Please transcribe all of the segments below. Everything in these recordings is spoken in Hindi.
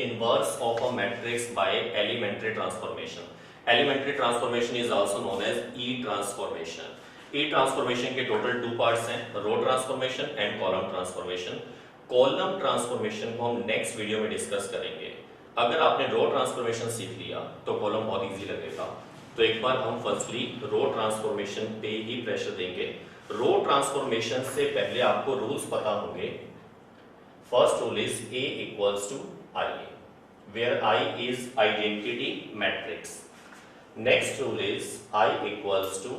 inverse of a matrix by elementary transformation. Elementary transformation is also known as E transformation. E transformation के टोटल 2 पार्ट्स हैं, row transformation and column transformation. Column transformation को हम नेक्स्ट वीडियो में डिस्कस करेंगे. अगर आपने रो ट्रांसफॉर्मेशन सीख लिया तो कॉलम बहुत इजी लगेगा. तो एक बार हम फर्स्टली रो ट्रांसफॉर्मेशन पे ही प्रेशर देंगे. रो ट्रांसफॉर्मेशन से पहले आपको रूल्स पता होंगे. First rule is A equals to I, where I is identity matrix. Next rule is I equals to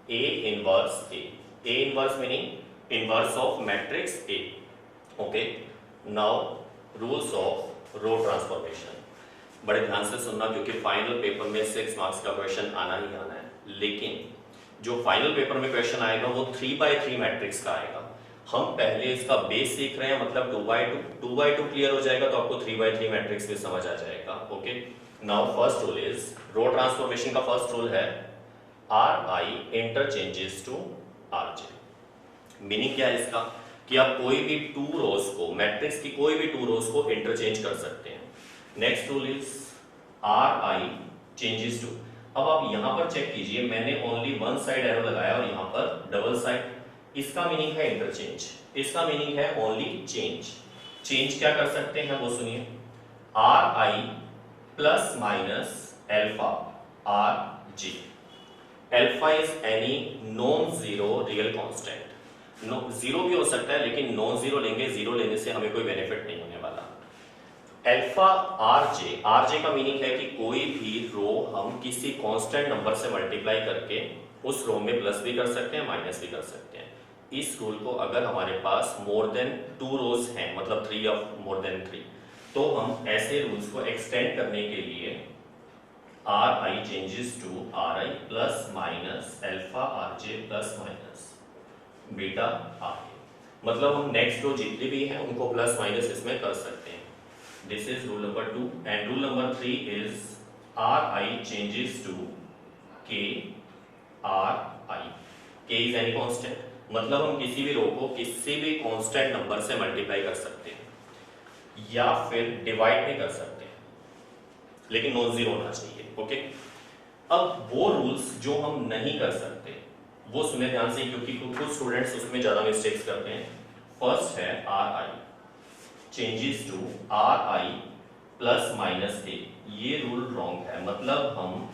A inverse A. A inverse meaning inverse of matrix A. Okay. Now rules of row transformation. बड़े ध्यान से सुनना क्योंकि फाइनल पेपर में 6 मार्क्स का क्वेश्चन आना ही आना है. लेकिन जो फाइनल पेपर में क्वेश्चन आएगा वो 3x3 मैट्रिक्स का आएगा. हम पहले इसका बेस सीख रहे हैं, मतलब 2x2 क्लियर हो जाएगा तो आपको 3x3 मैट्रिक्स भी समझ आ जाएगा. Okay. Now first rule is row transformation का फर्स्ट रूल है Ri interchanges to Rj. Meaning क्या है इसका कि आप कोई भी 2 रोज को, मैट्रिक्स की कोई भी 2 रोज को इंटरचेंज कर सकते हैं. Next rule is Ri changes to. अब आप यहां पर चेक कीजिए, मैंने ओनली वन साइड एरो लगाया और यहां पर डबल साइड. इसका मीनिंग है इंटरचेंज, इसका मीनिंग है ओनली चेंज. चेंज क्या कर सकते हैं वो सुनिए. Ri plus minus alpha Rj. Alpha is any non zero real constant. Zero भी हो सकता है लेकिन नॉन जीरो लेंगे, जीरो लेने से हमें कोई बेनिफिट नहीं होने वाला. एल्फा आरजे का मीनिंग है कि कोई भी रो हम किसी कांस्टेंट नंबर से मल्टीप्लाई करके उस रो में प्लस भी कर सकते हैं, माइनस भी कर सकते हैं. इस रूल को अगर हमारे पास मोर देन 2 रोज हैं, मतलब 3 या मोर देन 3, तो हम ऐसे रूल्स को एक्सटेंड करने के लिए Ri changes to Ri plus minus alpha Rj plus minus beta Ra. मतलब हम नेक्स्ट रो जितनी भी हैं उनको प्लस माइनस इसमें कर सकते हैं. This is rule number 2 and rule number 3 is Ri changes to K Ri. K is any constant. मतलब हम किसी भी रो को किसी भी कांस्टेंट नंबर से मल्टीप्लाई कर सकते हैं या फिर डिवाइड भी कर सकते हैं, लेकिन नॉन जीरो होना चाहिए. ओके. अब वो रूल्स जो हम नहीं कर सकते वो सुने ध्यान से, क्योंकि कुछ स्टूडेंट्स उसमें ज्यादा मिस्टेक्स करते हैं. फर्स्ट है Ri changes to Ri plus minus A. ये रूल रॉन्ग है. मतलब हम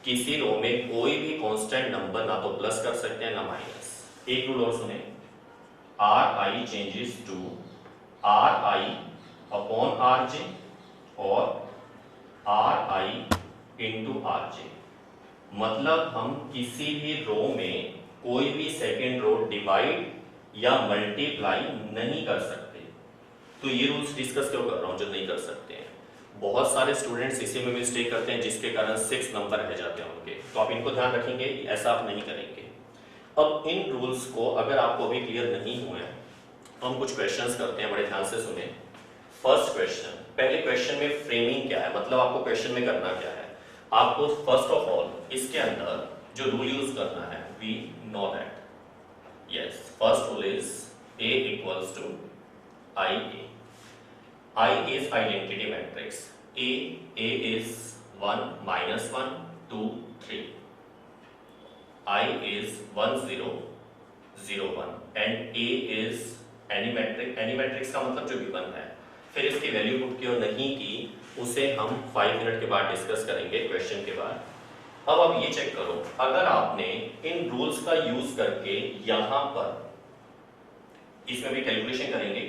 किसी रो में कोई भी कांस्टेंट नंबर ना तो प्लस कर सकते हैं ना माइनस. एक रूल और सुने. Ri changes to Ri upon Rj और Ri इंटू Rj. मतलब हम किसी भी रो में कोई भी सेकेंड रो डिवाइड या मल्टीप्लाई नहीं कर सकते. तो ये रूल्स डिस्कस क्यों कर रहा हूं जो नहीं कर सकते हैं. बहुत सारे स्टूडेंट्स इसी में मिस्टेक करते हैं जिसके कारण 6 नंबर रह जाते हैं उनके. तो आप इनको ध्यान रखेंगे, ऐसा आप नहीं करेंगे. अब इन रूल्स को अगर आपको अभी क्लियर नहीं हुए हैं तो हम कुछ क्वेश्चंस करते हैं, बड़े ध्यान से सुने. फर्स्ट क्वेश्चन, पहले क्वेश्चन में फ्रेमिंग क्या है, मतलब आपको क्वेश्चन में करना क्या है. आपको फर्स्ट ऑफ ऑल इसके अंदर जो रूल यूज करना है, we know that. Yes, first rule is A equals to IA. I is identity matrix. A is 1 minus 1 2 3. I is 1 0 0 1 and A is any matrix. Any matrix का मतलब जो गिवन है. फिर इसकी वैल्यू पुट की और नहीं की उसे हम 5 मिनट के बाद डिस्कस करेंगे क्वेश्चन के बाद. अब आप ये चेक करो, अगर आपने इन रूल्स का यूज करके यहां पर इसमें भी कैलकुलेशन करेंगे,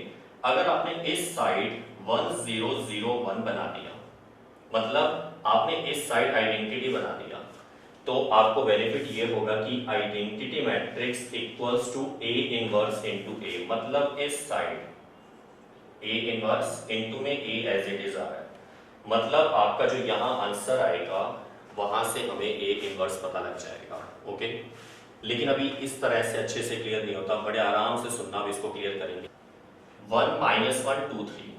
अगर आपने इस साइड 1 0 0 1 बना दिया, मतलब आपने इस साइड आइडेंटिटी बना दिया, तो आपको बेनिफिट ये होगा कि identity matrix equals to A inverse into A. मतलब इस साइड A इनवर्स इनटू में A एज इट इज आ रहा है. मतलब आपका जो यहां आंसर आएगा वहां से हमें A इनवर्स पता लग जाएगा. ओके. लेकिन अभी इस तरह से अच्छे से क्लियर नहीं होता, बड़े आराम से सुनना, अब इसको क्लियर करेंगे. 1 minus 1 2 3.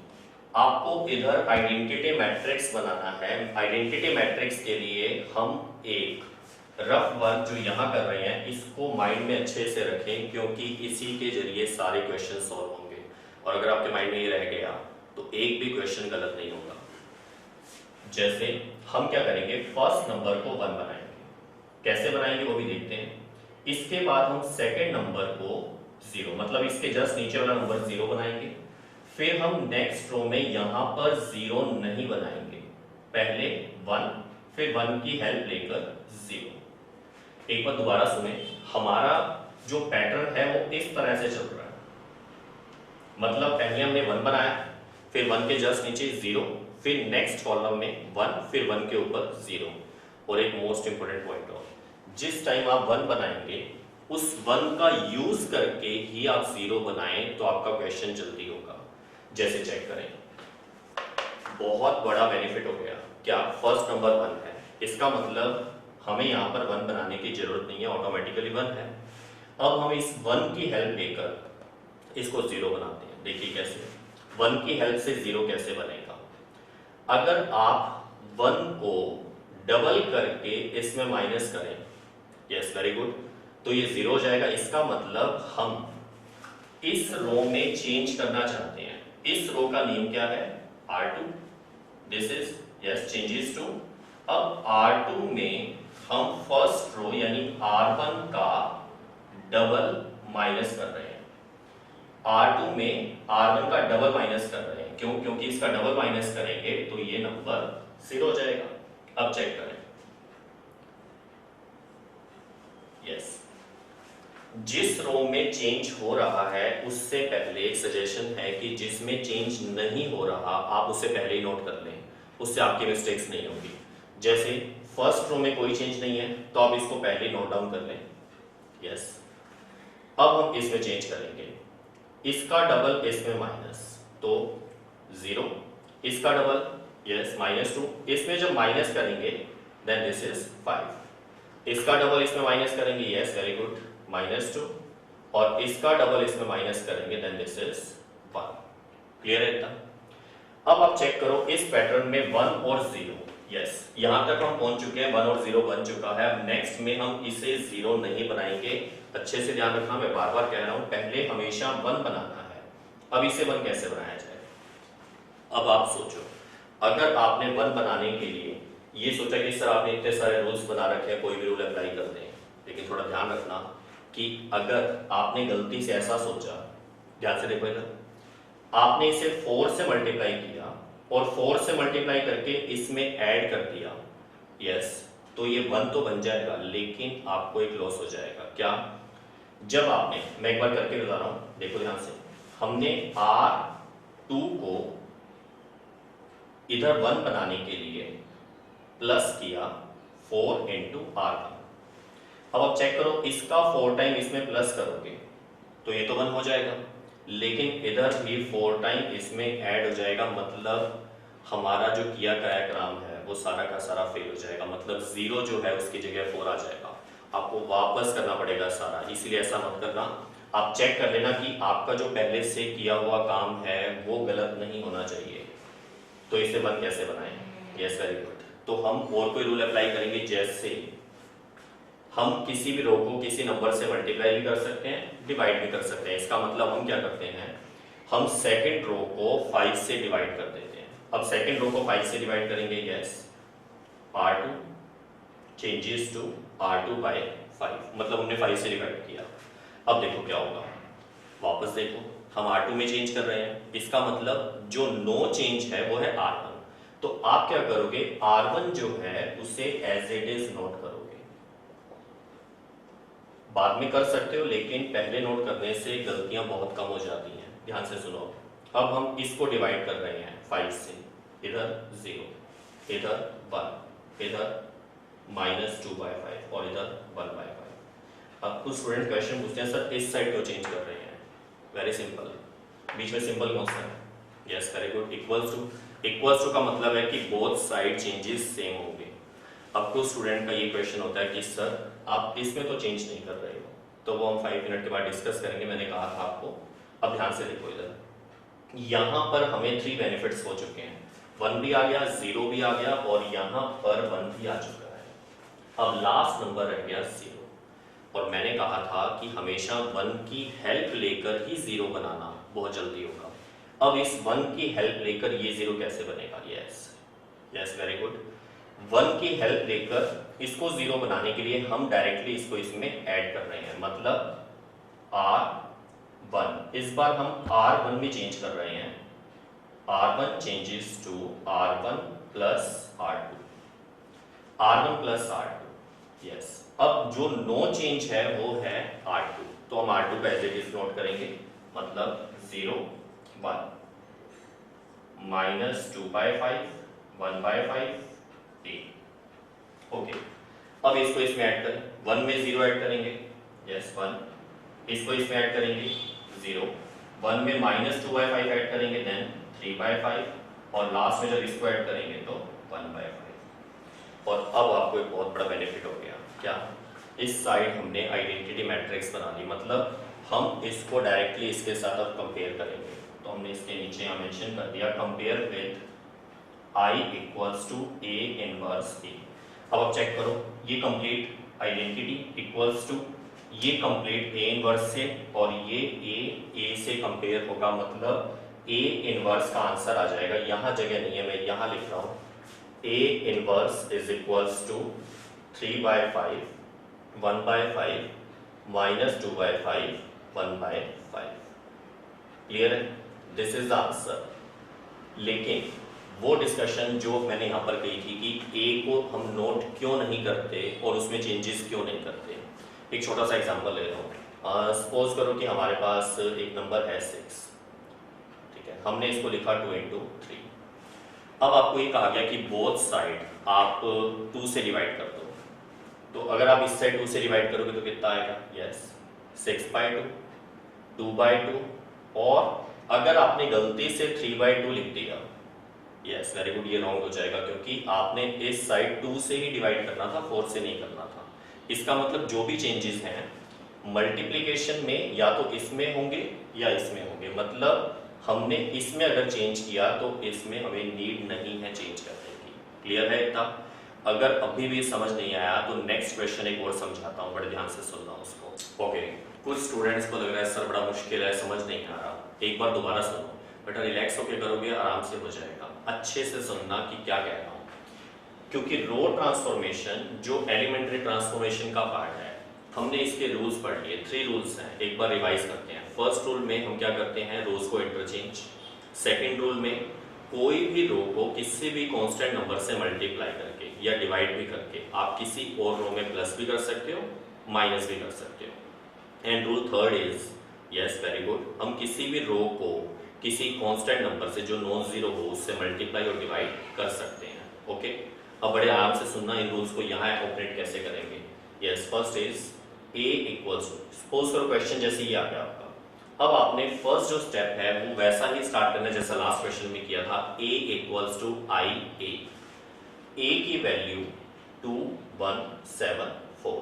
आपको इधर आइडेंटिटी मैट्रिक्स बनाना है. आइडेंटिटी मैट्रिक्स के लिए हम एक रफ वर्क जो यहाँ कर रहे हैं इसको माइंड में अच्छे से रखें, क्योंकि इसी के जरिए सारे क्वेश्चन सॉल्व होंगे. और अगर आपके माइंड में ये रह गया तो एक भी क्वेश्चन गलत नहीं होगा। जैसे हम क्या करेंगे, फर्स्ट नंबर को 1 बनाएंगे, कैसे बनाएंगे वो भी देखते हैं। इसके बाद हम सेकेंड नंबर को 0, मतलब इसके जस्ट नीचे वाला नंबर 0 बनाएंगे। फिर हम नेक्स्ट रो में यहां पर 0 नहीं बनाएंगे, पहले 1, फिर 1 की हेल्प लेकर 0। एक बार दोबारा सुने, हमारा जो पैटर्न है वो इस तरह से चल रहा है, मतलब पहले हमने 1 बनाया, फिर 1 के जस्ट नीचे 0, फिर नेक्स्ट कॉलम में 1, फिर 1 के ऊपर 0। और एक मोस्ट इंपोर्टेंट पॉइंट हो, जिस टाइम आप 1 बनाएंगे उस 1 का यूज करके ही आप 0 बनाएं तो आपका क्वेश्चन जल्दी होगा। जैसे चेक करें, बहुत बड़ा बेनिफिट हो गया क्या, फर्स्ट नंबर 1 है, इसका मतलब हमें यहां पर 1 बनाने की जरूरत नहीं है, ऑटोमेटिकली 1 है। अब हम इस 1 की हेल्प लेकर इसको 0 बनाते हैं। देखिए कैसे, 1 की हेल्प से 0 कैसे बनेगा। अगर आप 1 को डबल करके इसमें माइनस करें, यस वेरी गुड, तो ये 0 हो जाएगा। इसका मतलब हम इस रो में चेंज करना चाहते हैं। इस रो का नेम क्या है, R2, this is yes changes to. अब R2 में हम फर्स्ट रो यानी R1 का डबल माइनस कर रहे हैं। R2 में R1 का डबल माइनस कर रहे हैं, क्यों, क्योंकि इसका डबल माइनस करेंगे तो ये नंबर 0 हो जाएगा। अब चेक करें, यस जिस रो में चेंज हो रहा है उससे पहले एक सजेशन है कि जिसमें चेंज नहीं हो रहा आप उसे पहले ही नोट कर लें, उससे आपकी मिस्टेक्स नहीं होगी। जैसे फर्स्ट रो में कोई चेंज नहीं है तो आप इसको पहले नोट डाउन कर लें, यस। अब हम इसमें चेंज करेंगे, इसका डबल इसमें माइनस तो 0, इसका डबल यस -2, इसमें जब माइनस करेंगे देन दिस इज 5, इसका डबल इसमें माइनस करेंगे, यस वेरी गुड -2, और इसका डबल इसमें माइनस करेंगे देन दिस इज 1। क्लियर है इतना। अब आप चेक करो इस पैटर्न में 1 और 0, यस यहां तक हम पहुंच चुके हैं, 1 और 0 बन चुका है। अब नेक्स्ट में हम इसे 0 नहीं बनाएंगे। अच्छे से ध्यान रखना, मैं बार बार कह रहा हूं, पहले हमेशा 1 बनाना है। अब इसे 1 कैसे बनाया जाए। अब आप सोचो, अगर आपने 1 बनाने के लिए ये सोचा कि सर आपने इतने सारे रूल्स बना रखे हैं, कोई भी रूल अप्लाई कर दें, लेकिन थोड़ा ध्यान रखना कि अगर आपने गलती से ऐसा सोचा, ध्यान से देखो इधर, आपने इसे 4 से मल्टीप्लाई किया और 4 से मल्टीप्लाई करके इसमें ऐड कर दिया, यस तो ये 1 तो बन जाएगा, लेकिन आपको एक लॉस हो जाएगा। क्या, जब आपने, मैं एक बार करके बता रहा हूं, देखो ध्यान से, हमने R2 को इधर 1 बनाने के लिए प्लस किया 4 इंटू R1। अब आप चेक करो, इसका 4 टाइम इसमें प्लस करोगे तो ये तो 1 हो जाएगा, लेकिन इधर भी 4 टाइम इसमें ऐड हो जाएगा, मतलब हमारा जो किया गया काम है वो सारा का सारा फेल हो जाएगा, मतलब 0 जो है उसकी जगह 4 आ जाएगा। आपको वापस करना पड़ेगा सारा, इसलिए ऐसा मत करना। आप चेक कर लेना कि आपका जो पहले से किया हुआ काम है वो गलत नहीं होना चाहिए। तो इसे 1 कैसे बनाएं, यस वेरी गुड। तो हम और कोई रूल अप्लाई करेंगे, जैसे हम किसी भी रो को किसी नंबर से मल्टीप्लाई भी कर सकते हैं, डिवाइड भी कर सकते हैं। इसका मतलब हम क्या करते हैं, हम सेकंड रो को 5 से डिवाइड कर देते हैं। अब सेकंड रो को 5 से डिवाइड करेंगे, yes R2 changes to R2 bye 5, मतलब हमने 5 से डिवाइड किया। अब देखो क्या होगा, वापस देखो, हम R2 में चेंज कर रहे हैं, इसका मतलब जो नो चेंज है वो है R1। तो आप क्या करोगे, R1 जो है उसे एज इट इज नोट करोगे। बाद में कर सकते हो, लेकिन पहले नोट करने से गलतियां बहुत कम हो जाती हैं। ध्यान से सुनो, अब हम इसको डिवाइड कर रहे हैं 5 से, इधर 0, इधर 1, इधर -2/5 और इधर 1/5। अब कुछ स्टूडेंट क्वेश्चन पूछते हैं, सर इस साइड क्यों चेंज कर रहे हैं। वेरी सिंपल, बीच में सिंबल कौन सा है, yes very good, equals to का मतलब है कि बोथ साइड चेंजेस सेम होंगे। अब कुछ स्टूडेंट का ये क्वेश्चन होता है कि सर आप इसमें तो चेंज नहीं कर रहे हो, तो वो हम 5 मिनट के बाद डिस्कस करेंगे, मैंने कहा था आपको। अब ध्यान से देखो, इधर यहां पर हमें 3 बेनिफिट्स हो चुके हैं, 1 भी आ गया, 0 भी आ गया और यहां पर 1 भी आ चुका है। अब लास्ट नंबर रह गया 0, और मैंने कहा था कि हमेशा 1 की हेल्प लेकर ही 0 बनाना बहुत जल्दी होगा। अब इस 1 की हेल्प लेकर ये 0 कैसे बनेगा? Yes yes, very good. 1 की हेल्प लेकर इसको 0 बनाने के लिए हम डायरेक्टली इसको इसमें ऐड कर रहे हैं, मतलब R1। इस बार हम R1 में चेंज कर रहे हैं, R1 changes to R1 plus R2, R1 plus R2। Yes, अब जो नो चेंज है वो है R2, तो हम R2 को एज इट इज नोट करेंगे, मतलब 0 1 माइनस 2/5 1/5 8। ओके, अब इसको इसमें ऐड करें, 1 में 0 ऐड करेंगे, यस 1, इसको इसमें ऐड करेंगे 0, 1 में माइनस 2/5 ऐड करेंगे, देन 3/5, और लास्ट में जब इसको ऐड करेंगे तो 1/5। और अब आपको एक बहुत बड़ा बेनिफिट हो गया, क्या? इस साइड हमने आइडेंटिटी मैट्रिक्स बना ली, मतलब हम इसको डायरेक्टली इसके साथ अब कंपेयर करेंगे, तो हमने इसके नीचे यहाँ मेंशन कर दिया compare with I equals to A inverse A। अब आप चेक करो, ये कंप्लीट आइडेंटिटी इक्वल्स टू ये कंप्लीट A इनवर्स से, और ये A से कंपेयर होगा, मतलब A इनवर्स का आंसर आ जाएगा, यहाँ जगह नहीं है, मैं यहाँ लिख रहा हूँ, A inverse is equals to 3/5 1/5 minus 2/5 1/5। Clear है? This is the answer. लेकिन वो डिस्कशन जो मैंने यहाँ पर कही थी कि ए को हम नोट क्यों नहीं करते और उसमें चेंजेस क्यों नहीं करते, एक छोटा सा एग्जांपल ले रहा हूँ। सपोज करो कि हमारे पास एक नंबर है 6, ठीक है, हमने इसको लिखा 2 × 3। अब आपको ये कहा गया कि बोथ साइड आप 2 से डिवाइड कर दो, तो अगर आप इस साइड 2 से डिवाइड करोगे तो कितना आएगा? यस 6/2 2/2, और अगर आपने गलती से 3/2 लिख दिया, यस वेरी गुड, ये रॉन्ग हो जाएगा, क्योंकि आपने इस साइड 2 से ही डिवाइड करना था, 4 से नहीं करना था। इसका मतलब जो भी चेंजेस हैं मल्टीप्लिकेशन में या तो इसमें होंगे या इसमें होंगे, मतलब हमने इसमें अगर चेंज किया तो इसमें हमें नीड नहीं है चेंज करने की। क्लियर है इतना? अगर अभी भी समझ नहीं आया तो नेक्स्ट क्वेश्चन एक और समझाता हूँ, बड़े ध्यान से सुनना उसको। ओके, कुछ स्टूडेंट्स को लग रहा है सर बड़ा मुश्किल है, समझ नहीं आ रहा, एक बार दोबारा सुनो, बेटा रिलैक्स होकर करोगे आराम से हो जाएगा, अच्छे से सुनना कि क्या कह रहा हूँ, क्योंकि रो ट्रांसफॉर्मेशन जो एलिमेंट्री ट्रांसफॉर्मेशन का पार्ट है, हमने इसके रूल्स पढ़ लिए, 3 रूल्स हैं, एक बार रिवाइज करते हैं। फर्स्ट रूल में हम क्या करते हैं, रोज को इंटरचेंज। सेकंड रूल में कोई भी रो को किसी भी कांस्टेंट नंबर से मल्टीप्लाई करके या डिवाइड भी करके आप किसी और रो में प्लस भी कर सकते हो, माइनस भी कर सकते हो। And rule third is, yes very good, हम किसी भी रो को किसी कांस्टेंट नंबर से जो नॉन जीरो हो उससे मल्टीप्लाई और डिवाइड कर सकते हैं। ओके, अब बड़े आराम से सुनना इन रूल्स को, यहाँ ऑपरेट कैसे करेंगे। Yes, first is a equals, suppose करो क्वेश्चन जैसे ये आ गया आपका, अब आपने फर्स्ट जो स्टेप है वो वैसा ही स्टार्ट करना जैसा लास्ट क्वेश्चन में किया था, a equals to I a की value 2174,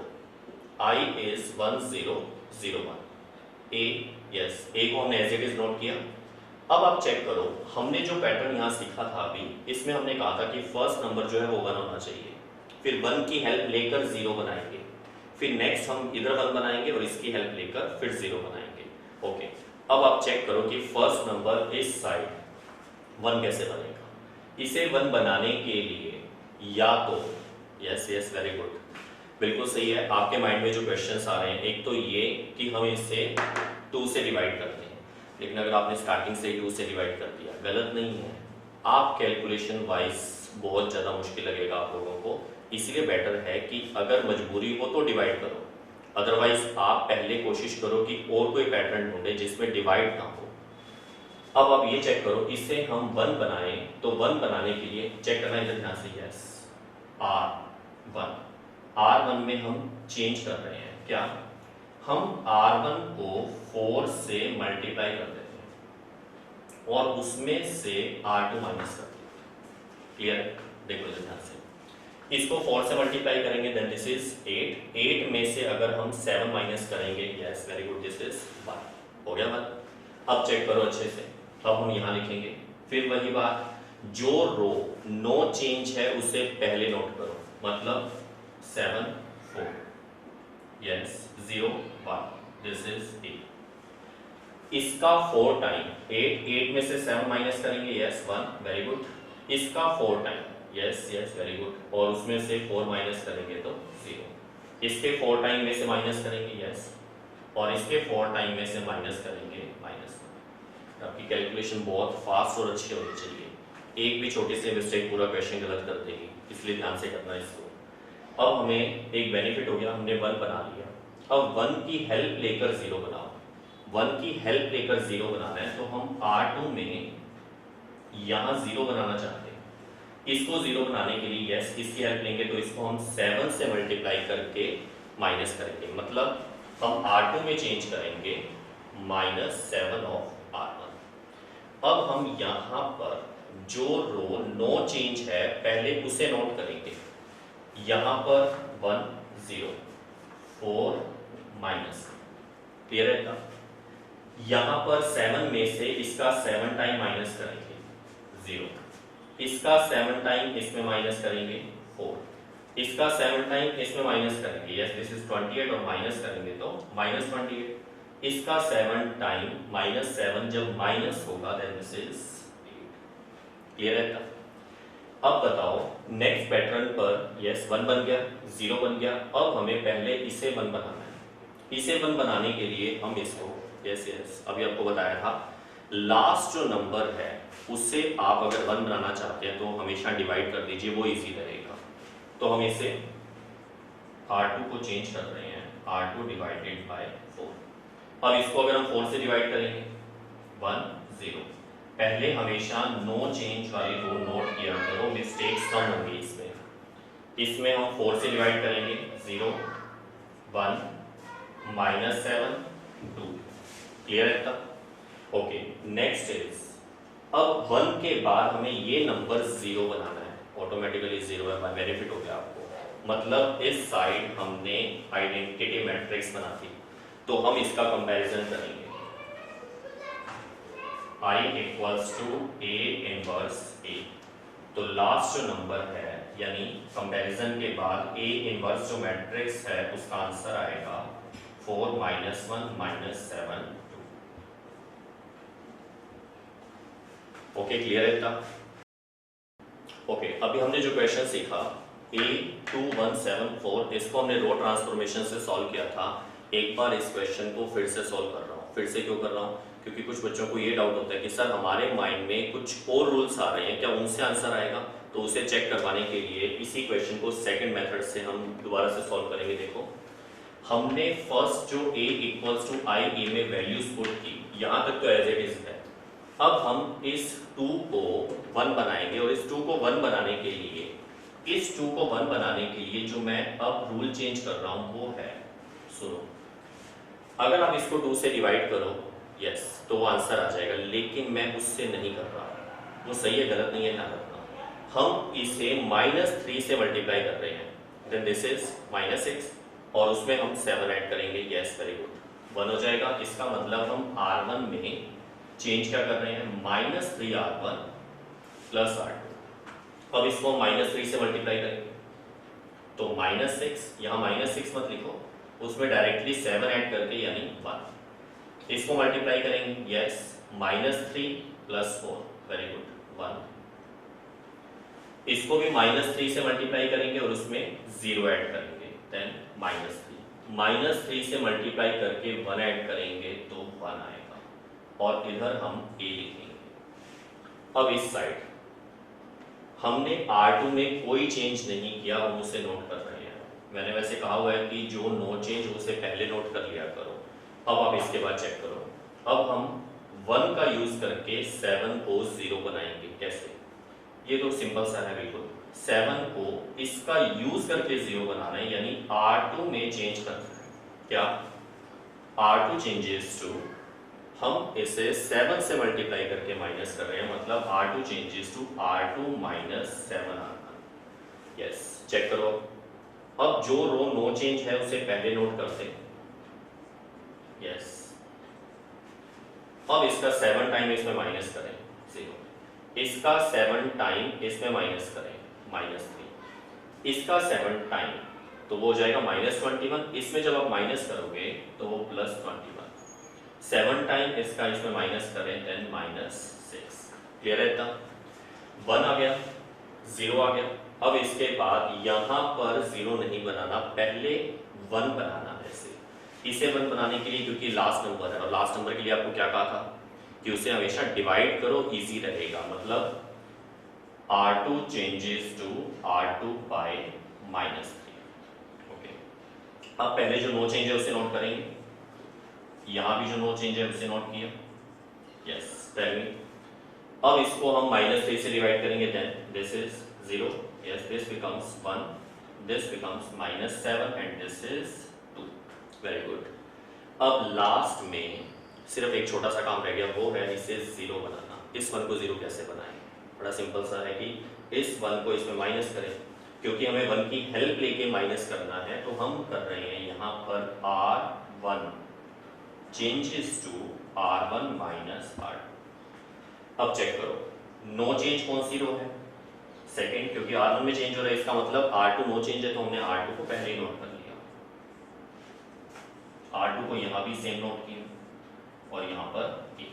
i is 1001, a, yes a को हमने एज इट इज नोट किया। अब आप चेक करो, हमने जो पैटर्न यहाँ सीखा था अभी, इसमें हमने कहा था कि फर्स्ट नंबर जो है वो 1 होना चाहिए, फिर 1 की हेल्प लेकर 0 बनाएंगे, फिर नेक्स्ट हम इधर 1 बनाएंगे और इसकी हेल्प लेकर फिर 0 बनाएंगे। ओके, अब आप चेक करो कि फर्स्ट नंबर इस साइड 1 कैसे बनेगा। इसे 1 बनाने के लिए या तो, यस यस वेरी गुड, बिल्कुल सही है, आपके माइंड में जो क्वेश्चंस आ रहे हैं, एक तो ये कि हम इसे 2 से डिवाइड करते हैं, लेकिन अगर आपने स्टार्टिंग से ही 2 से डिवाइड कर दिया, गलत नहीं है, आप कैलकुलेशन वाइज बहुत ज़्यादा मुश्किल लगेगा आप लोगों को, इसलिए बेटर है कि अगर मजबूरी हो तो डिवाइड करो, अदरवाइज आप पहले कोशिश करो कि और कोई पैटर्न ढूंढे जिसमें डिवाइड ना हो। अब आप ये चेक करो, इसे हम 1 बनाएं तो 1 बनाने के लिए चेक करना इधर ध्यान से, यस R1 में हम चेंज कर रहे हैं, क्या हम R1 को 4 से मल्टीप्लाई कर देते हैं और उसमें से R2 माइनस कर देते हैं। क्लियर? देखो ध्यान से, इसको 4 से मल्टीप्लाई करेंगे, देन दिस इज 8, 8 में से अगर हम 7 माइनस करेंगे, yes very good, this is 1, हो गया बात। अब चेक करो अच्छे से, अब हम यहाँ लिखेंगे, फिर वही बात, जो रो नो चेंज है उसे पहले नोट करो, मतलब 7 4, यस 0 1, दिस इज 8। इसका 4 टाइम 8 में से 7 माइनस करेंगे, यस 1, वेरी गुड। इसका 4 time, yes yes very good, और उसमें से 4 माइनस करेंगे तो 0। इसके 4 टाइम में से माइनस करेंगे, यस, और इसके 4 टाइम में से माइनस करेंगे -1। आपकी कैलकुलेशन बहुत फास्ट और अच्छी होनी चाहिए, एक भी छोटी सी मिस्टेक पूरा क्वेश्चन गलत कर देगी, इसलिए ध्यान से करना इसको। अब हमें एक बेनिफिट हो गया, हमने 1 बना लिया। अब 1 की हेल्प लेकर 0 बनाओ। 1 की हेल्प लेकर 0 बनाना है तो हम R2 में यहाँ 0 बनाना चाहते हैं। इसको 0 बनाने के लिए यस इसकी हेल्प लेंगे तो इसको हम 7 से मल्टीप्लाई करके माइनस करेंगे, मतलब हम R2 में चेंज करेंगे -7 ऑफ R1। अब हम यहाँ पर जो रो नो चेंज है पहले उसे नोट करेंगे। यहाँ पर 1 0 4 माइनस, क्लियर है ना? यहाँ पर 7 में से इसका 7 टाइम माइनस करेंगे 0, इसका 7 टाइम इसमें माइनस करेंगे 4, इसका 7 टाइम इसमें माइनस करेंगे, यस दिस इज 28 और माइनस करेंगे तो -28, इसका 7 टाइम -7 जब माइनस होगा देन दिस इज 8, क्लियर है? अब बताओ नेक्स्ट पैटर्न पर यस 1 बन गया, 0 बन गया। अब हमें पहले इसे 1 बनाना है। इसे 1 बनाने के लिए हम इसको यस यस अभी आपको बताया था, लास्ट जो नंबर है उससे आप अगर 1 बनाना चाहते हैं तो हमेशा डिवाइड कर दीजिए, वो इजी रहेगा। तो हम इसे R2 को चेंज कर रहे हैं, R2 डिवाइडेड बाय 4। अब इसको अगर हम 4 से डिवाइड करेंगे 1 0, पहले हमेशा नो चेंज वाली रो नोट किया करो, मिस्टेक्स कम होंगी इसमें। इसमें हम 4 से डिवाइड करेंगे 0 1 -7 2, क्लियर है तब? ओके, नेक्स्ट इज अब 1 के बाद हमें ये नंबर 0 बनाना है, ऑटोमेटिकली 0 है, बेनिफिट हो गया आपको। मतलब इस साइड हमने आइडेंटिटी मैट्रिक्स बना दी, तो हम इसका कंपैरिजन करेंगे I equals to A inverse A। तो लास्ट जो नंबर है यानी कंपैरिजन के बाद A इनवर्स जो मैट्रिक्स है उसका आंसर आएगा 4 -1 -7 2। ओके, क्लियर है था? ओके, अभी हमने जो क्वेश्चन सीखा A2174, इसको हमने रो ट्रांसफॉर्मेशन से सॉल्व किया था। एक बार इस क्वेश्चन को फिर से सॉल्व कर रहा हूँ। फिर से क्यों कर रहा हूँ? क्योंकि कुछ बच्चों को ये डाउट होता है कि सर हमारे माइंड में कुछ और रूल्स आ रहे हैं, क्या उनसे आंसर आएगा? तो उसे चेक करवाने के लिए इसी क्वेश्चन को सेकंड मेथड से हम दोबारा से सॉल्व करेंगे। देखो, हमने फर्स्ट जो A equals to I A में वैल्यूज पुट की, यहाँ तक तो एज इट इज है। अब हम इस 2 को 1 बनाएंगे और इस 2 को 1 बनाने के लिए जो मैं अब रूल चेंज कर रहा हूँ वो है, सुनो, अगर आप इसको 2 से डिवाइड करो यस तो वो आंसर आ जाएगा, लेकिन मैं उससे नहीं कर रहा। वो सही है गलत नहीं है, ध्यान रखना। हम इसे -3 से मल्टीप्लाई कर रहे हैं, देन दिस इज -6 और उसमें हम 7 ऐड करेंगे, यस वेरी गुड 1 हो जाएगा। इसका मतलब हम R1 में चेंज क्या कर रहे हैं, -3 R1 प्लस R2। अब इसको -3 से मल्टीप्लाई करेंगे तो -6, यहाँ -6 मत लिखो, उसमें डायरेक्टली 7 ऐड करके यानी 1। इसको मल्टीप्लाई करेंगे, यस -3 प्लस 4 वेरी गुड 1। इसको भी -3 से मल्टीप्लाई करेंगे और उसमें 0 ऐड करेंगे, देन -3 से मल्टीप्लाई करके 1 ऐड करेंगे तो 1 आएगा और इधर हम A लिखेंगे। अब इस साइड हमने R2 में कोई चेंज नहीं किया, हम उसे नोट कर रहे हैं। मैंने वैसे कहा हुआ है कि जो नो चेंज उसे पहले नोट कर लिया करो। अब आप इसके बाद चेक करो, अब हम 1 का यूज करके 7 को 0 बनाएंगे। कैसे? ये तो सिंपल सा है बिल्कुल। 7 को इसका यूज करके 0 बनाना है, यानी R2 में चेंज करना है। क्या? R2 चेंजेस टू, हम इसे 7 से मल्टीप्लाई करके माइनस कर रहे हैं, मतलब R2 changes to R2 -7 R1। Yes, check करो। अब जो रो नो चेंज है उसे पहले नोट करते हैं, यस। अब इसका 7 टाइम इसमें माइनस करें 0, इसका 7 टाइम इसमें माइनस करें -3, इसका 7 टाइम तो वो हो जाएगा -21। इसमें जब आप माइनस करोगे तो वो +21। 7 टाइम इसका इसमें माइनस करें देन -6। क्लियर है इतना? 1 आ गया, 0 आ गया। अब इसके बाद यहाँ पर 0 नहीं बनाना, पहले 1 बनाना है इसे 1 बनाने के लिए, क्योंकि लास्ट नंबर है और लास्ट नंबर के लिए आपको क्या कहा था कि उसे हमेशा डिवाइड करो, इजी रहेगा। मतलब R2 changes to R2 bye -3। Okay, अब पहले जो नो चेंज है उसे नोट करेंगे, यहां भी जो नो चेंज है उसे नोट किया। Yes, tell me. अब इसको हम -3 से डिवाइड करेंगे, then this is 0, yes, this becomes 1, this becomes -7 and this is 2। Very good. अब लास्ट में सिर्फ एक छोटा सा काम रह गया, वो है इसे 0 बनाना। इस 1 को 0 कैसे बनाएं? बड़ा सिंपल सा है कि इस 1 को इसमें माइनस करें, क्योंकि हमें 1 की हेल्प लेके माइनस करना है, तो हम कर रहे हैं यहाँ पर R1 changes to R1 minus R2। अब चेक करो, नो चेंज कौन सी रो है? सेकेंड, क्योंकि R1 में चेंज हो रहा है, इसका मतलब R2 नो चेंज है, तो हमने R2 को पहले ही नोट कर लिया। R2 को यहाँ भी सेम नोट किया और यहाँ पर A।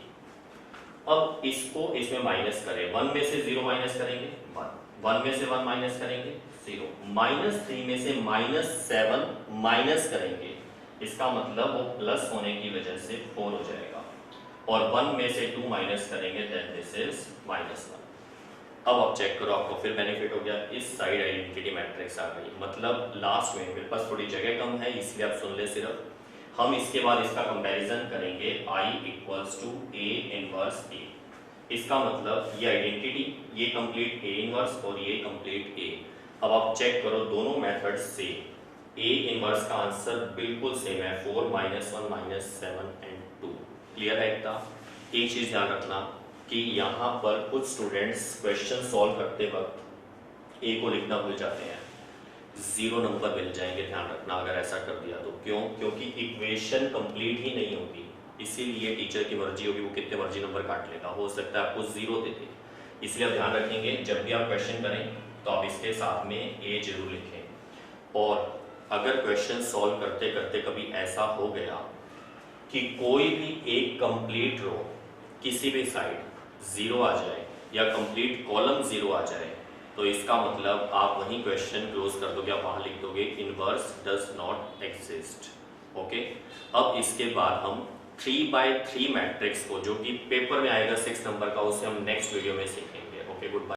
अब इसको इसमें माइनस करें, 1 में से 0 माइनस करेंगे 1, 1 में से 1 माइनस करेंगे 0, -3 में से -7 माइनस करेंगे, इसका मतलब वो प्लस होने की वजह से 4 हो जाएगा, और 1 में से 2 माइनस करेंगे देन दिस इज -1। अब चेक करो, आपको फिर बेनिफिट हो गया, इस साइड आइडेंटिटी मैट्रिक्स आ गई। मतलब लास्ट में मेरे पास थोड़ी जगह कम है, इसलिए आप सुन ले सिर्फ। हम इसके बाद इसका कंपैरिजन करेंगे I equals to A inverse A। इसका मतलब ये आइडेंटिटी, ये कंप्लीट A इनवर्स और ये कंप्लीट A। अब आप चेक करो दोनों मेथड से A इनवर्स का आंसर बिल्कुल सेम है, 4 -1 -7 एंड 2। क्लियर है इतना? एक चीज ध्यान रखना कि यहाँ पर कुछ स्टूडेंट्स क्वेश्चन सॉल्व करते वक्त A को लिखना भूल जाते हैं, 0 नंबर मिल जाएंगे, ध्यान रखना अगर ऐसा कर दिया तो। क्यों? क्योंकि इक्वेशन कंप्लीट ही नहीं होती, इसीलिए टीचर की मर्जी होगी, वो कितने मर्जी नंबर काट लेगा, हो सकता है आपको 0 दे दे। इसलिए आप ध्यान रखेंगे, जब भी आप क्वेश्चन करें तो आप इसके साथ में A जरूर लिखें। और अगर क्वेश्चन सॉल्व करते करते कभी ऐसा हो गया कि कोई भी एक कंप्लीट रो किसी भी साइड 0 आ जाए या कंप्लीट कॉलम 0 आ जाए, तो इसका मतलब आप वही क्वेश्चन क्लोज कर दोगे, आप वहां लिख दोगे inverse does not exist. Okay, अब इसके बाद हम 3/3 मैट्रिक्स को, जो कि पेपर में आएगा 6 नंबर का, उसे हम नेक्स्ट वीडियो में सीखेंगे। Okay, good bye.